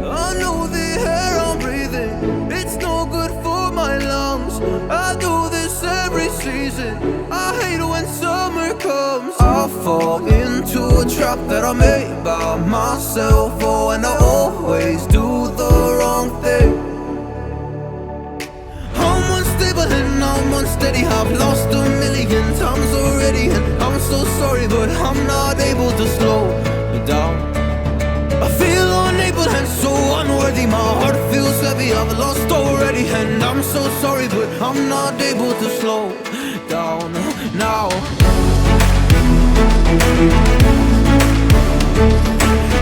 I know the air I'm breathing, it's no good for my lungs. I do this every season, I hate when summer comes. I fall into a trap that I made by myself. Oh, and I always do the wrong thing. I'm unstable and I'm unsteady, I've lost a million times already, and I'm so sorry, but I'm not able to slow down. I feel unable and so unworthy, my heart feels heavy, I've lost already, and I'm so sorry, but I'm not able to slow down now.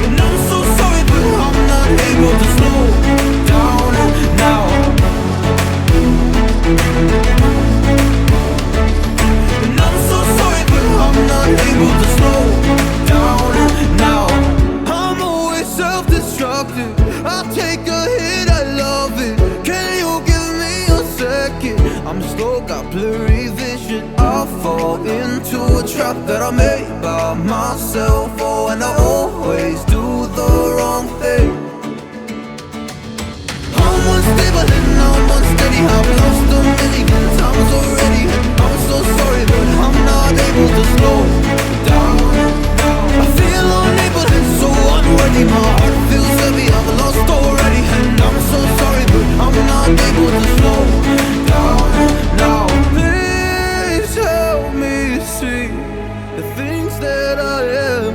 And I'm so sorry, but I'm not able to slow down now. And I'm so sorry, but I'm not able to slow down now. I'm always self-destructive, I take a hit, I love it. Can you give me a second? I'm slow, got blurry vision. I fall into a trap that I made by myself. Oh, and I always do the wrong thing. I'm unstable and I'm unsteady, I've lost a million times already, and I'm so sorry, but I'm not able to slow down. I feel unable and so unworthy, my heart feels heavy, I've lost already, and I'm so sorry, but I'm not able to slow down now. Please help me see the things that I am,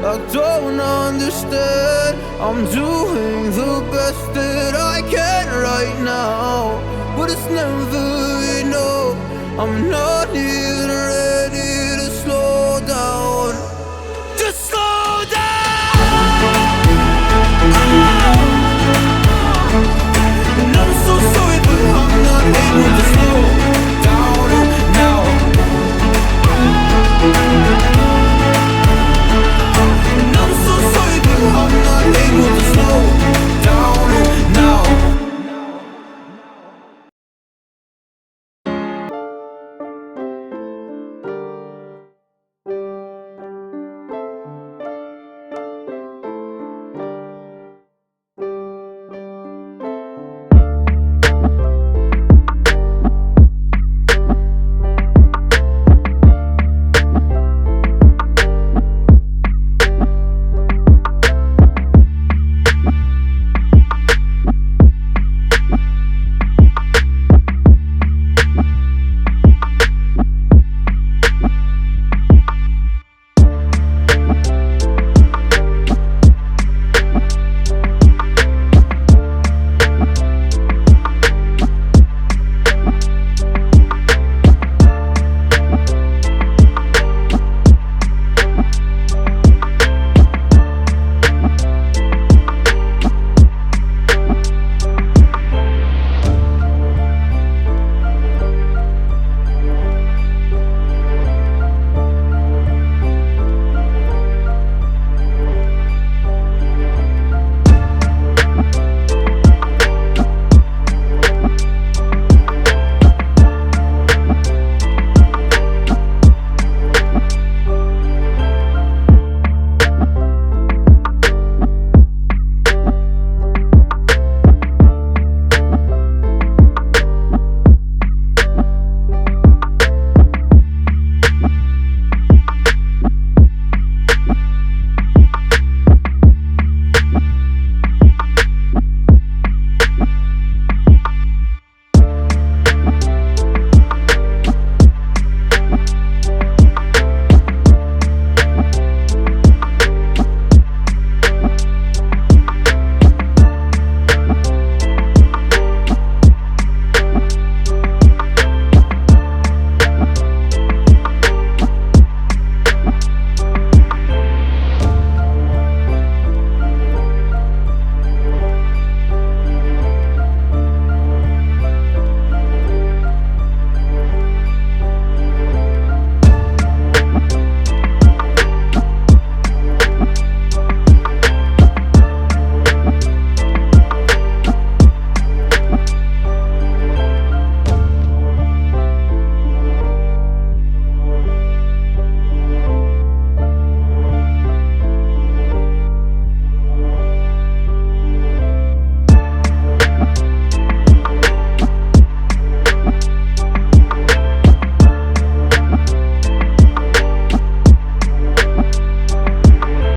I don't understand. I'm doing the best that I can right now, but it's never enough. I'm not even